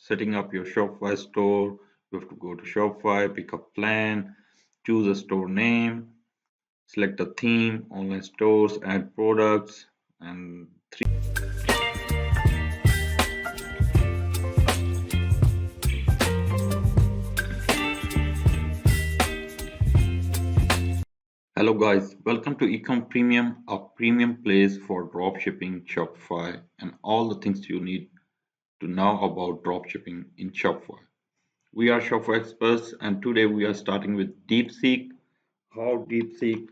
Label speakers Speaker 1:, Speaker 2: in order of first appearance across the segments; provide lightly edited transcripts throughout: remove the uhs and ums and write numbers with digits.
Speaker 1: setting up your Shopify store. You have to go to Shopify, pick a plan, choose a store name, select a theme, online stores, add products, and hello guys, welcome to Ecom Premium, a premium place for dropshipping, Shopify, and all the things you need to know about dropshipping in Shopify. We are Shopify experts, and today we are starting with Deepseek, how Deepseek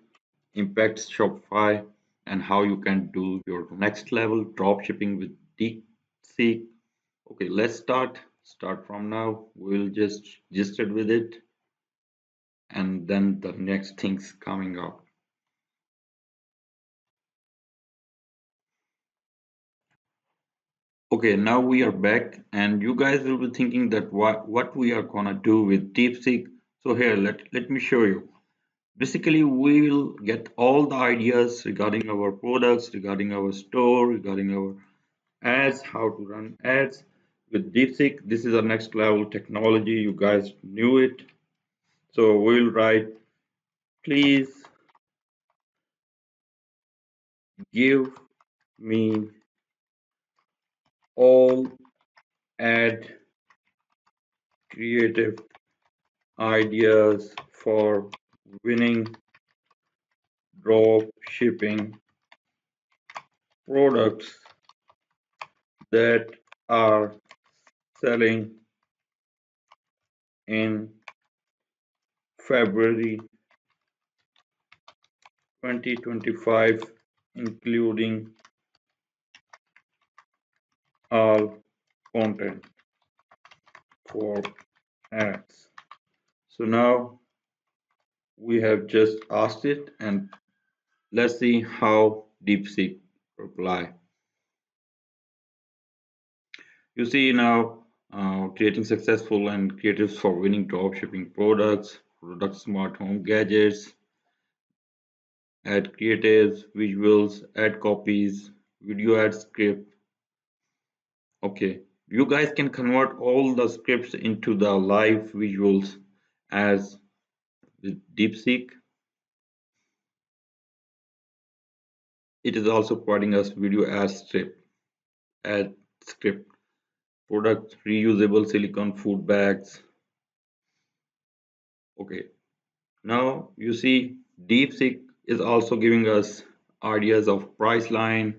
Speaker 1: impacts Shopify, and how you can do your next level dropshipping with Deepseek. Okay, let's start. Start from now. We'll just it with it, and then the next things coming up. Okay, now we are back, and you guys will be thinking that what we are gonna do with DeepSeek. So here, let me show you. Basically, we will get all the ideas regarding our products, regarding our store, regarding our ads, how to run ads with DeepSeek. This is a next level technology. You guys knew it. So we'll write, please give me all ad creative ideas for winning drop shipping products that are selling in February 2025, including all content for ads. So now we have just asked it, and let's see how DeepSeek reply. You see now creating successful and creatives for winning dropshipping products, product smart home gadgets, add creatives, visuals, add copies, video ad script. Okay, you guys can convert all the scripts into the live visuals as with DeepSeek. It is also providing us video ad script, product reusable silicone food bags. Okay, now you see DeepSeek is also giving us ideas of price line,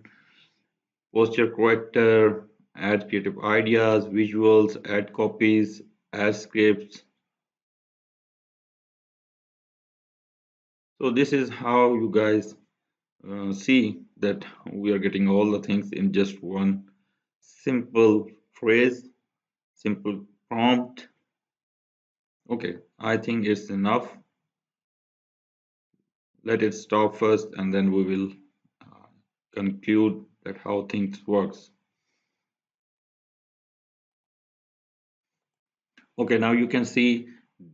Speaker 1: posture corrector, add creative ideas, visuals, add copies, add scripts. So this is how you guys see that we are getting all the things in just one simple phrase, simple prompt. Okay, I think it's enough. Let it stop first, and then we will conclude that how things works. Okay, now you can see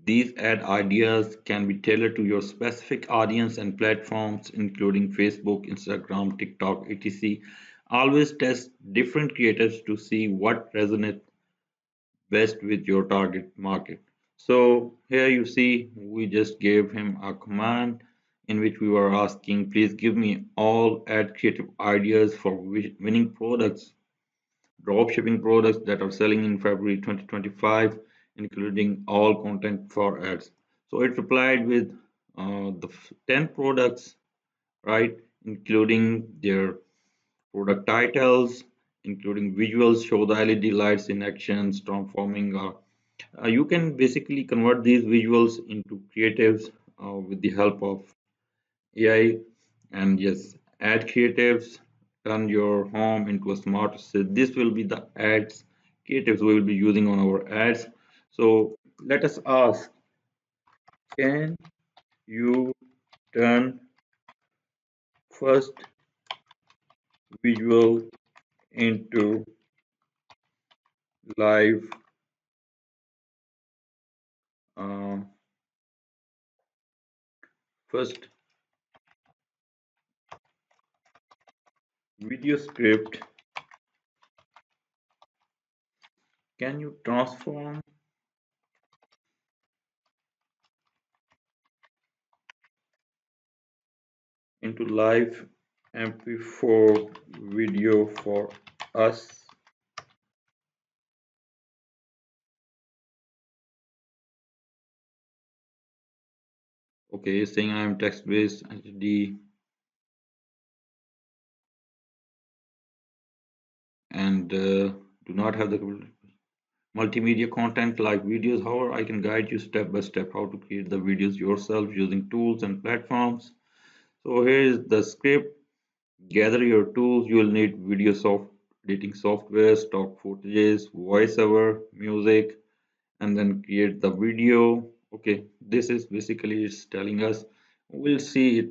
Speaker 1: these ad ideas can be tailored to your specific audience and platforms, including Facebook, Instagram, TikTok, etc. Always test different creators to see what resonates best with your target market. So here you see we just gave him a command in which we were asking, please give me all ad creative ideas for winning products, dropshipping products that are selling in February 2025, including all content for ads. So it replied with the 10 products, right, including their product titles, including visuals, show the LED lights in action, transforming. You can basically convert these visuals into creatives with the help of AI, and yes, add creatives, turn your home into a smart assistant. This will be the ads creatives we will be using on our ads. So let us ask, can you turn first visual into live uh, first video script Can you transform into live MP4 video for us? Okay, saying I am text-based entity and do not have the multimedia content like videos. However, I can guide you step by step how to create the videos yourself using tools and platforms. So here is the script. Gather your tools. You will need editing software, stock footages, voiceover, music, and then create the video. Okay, this is basically it's telling us we'll see it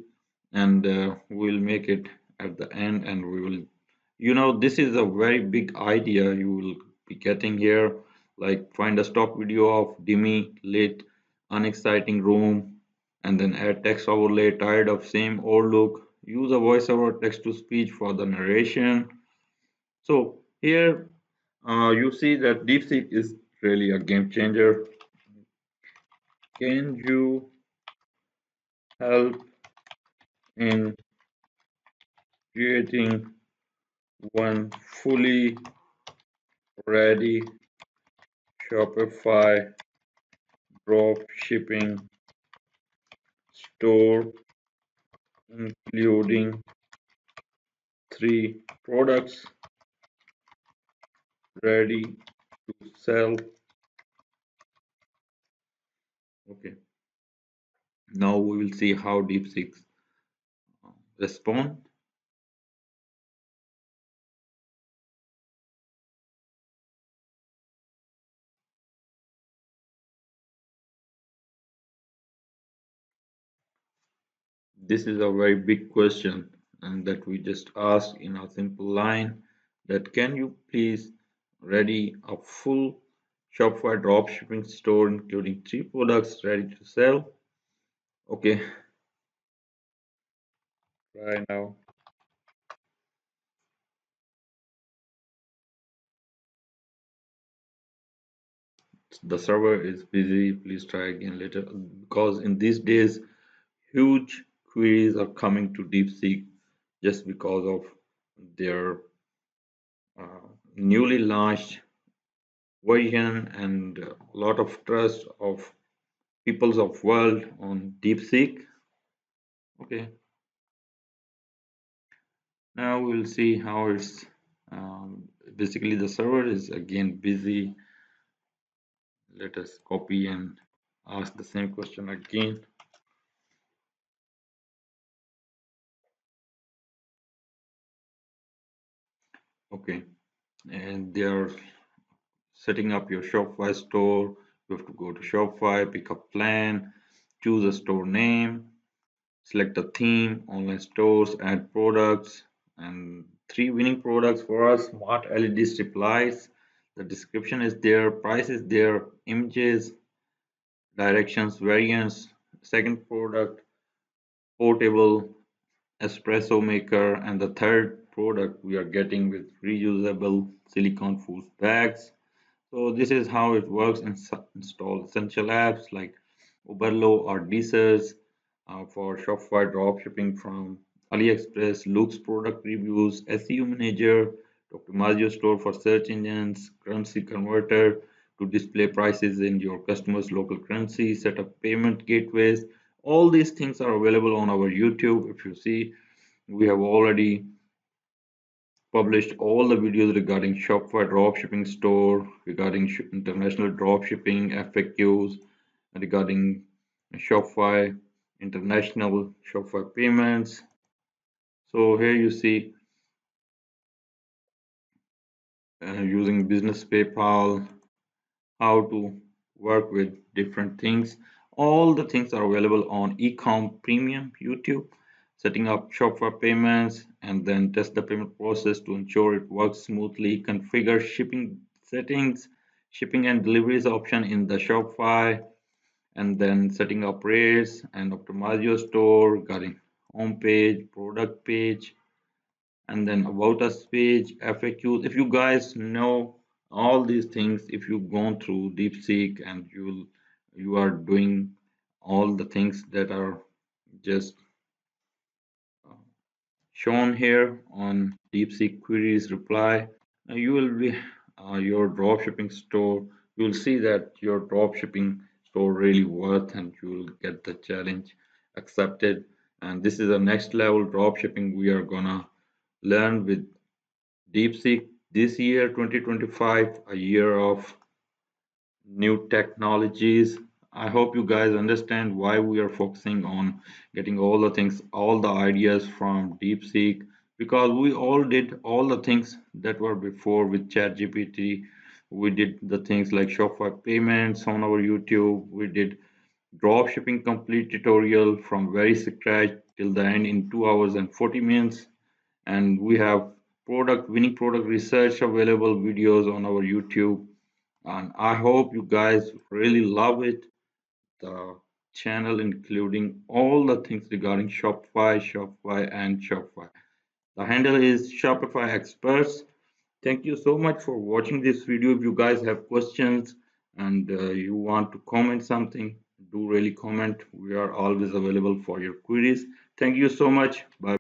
Speaker 1: and we'll make it at the end and we will this is a very big idea you will be getting here, like find a stock video of dimmy lit unexciting room and then add text overlay tired of same old look, use a voiceover text to speech for the narration. So here you see that DeepSeek is really a game changer. Can you help in creating one fully ready Shopify drop shipping store including three products ready to sell? Okay, now we will see how DeepSeek respond. This is a very big question and that we just asked in a simple line that can you please ready a full Shopify dropshipping store including three products ready to sell? Okay, try now. The server is busy. Please try again later because in these days huge queries are coming to DeepSeek just because of their newly launched version and a lot of trust of peoples of world on DeepSeek. Okay, now we'll see how it's basically the server is again busy. Let us copy and ask the same question again. Okay, and they are setting up your Shopify store. You have to go to Shopify, pick a plan, choose a store name, select a theme, online stores, add products, and three winning products for us smart LED strip lights. The description is there, price is there, images, directions, variants. Second product, portable espresso maker, and the third product we are getting with reusable silicone food bags. So this is how it works. Install essential apps like Uberlo or Deezers for Shopify dropshipping from AliExpress, Luke's product reviews, SEO manager to optimize your store for search engines, currency converter to display prices in your customer's local currency, set up payment gateways. All these things are available on our YouTube. If you see, we have already published all the videos regarding Shopify dropshipping store, regarding international dropshipping FAQs, regarding Shopify international Shopify payments. So here you see using business PayPal, how to work with different things. All the things are available on ecom premium YouTube. Setting up Shopify payments and then test the payment process to ensure it works smoothly. Configure shipping settings, shipping and deliveries option in the Shopify, and then setting up rates and optimize your store regarding home page, product page, and then about us page, FAQs. If you guys know All these things, if you've gone through DeepSeek and you are doing all the things that are just uh, shown here on DeepSeek queries reply, you will be your dropshipping store. You will see that your dropshipping store really worth, and you will get the challenge accepted. And this is the next level dropshipping we are gonna learn with DeepSeek this year, 2025, a year of new technologies. I hope you guys understand why we are focusing on getting all the things, all the ideas from DeepSeek, because we all did all the things that were before with ChatGPT. We did the things like Shopify payments on our YouTube. We did dropshipping complete tutorial from very scratch till the end in 2 hours and 40 minutes. And we have product winning product research available videos on our YouTube, and I hope you guys really love it. The channel including all the things regarding and Shopify. The handle is Shopify Experts. Thank you so much for watching this video. If you guys have questions and you want to comment something, do really comment. We are always available for your queries. Thank you so much. Bye.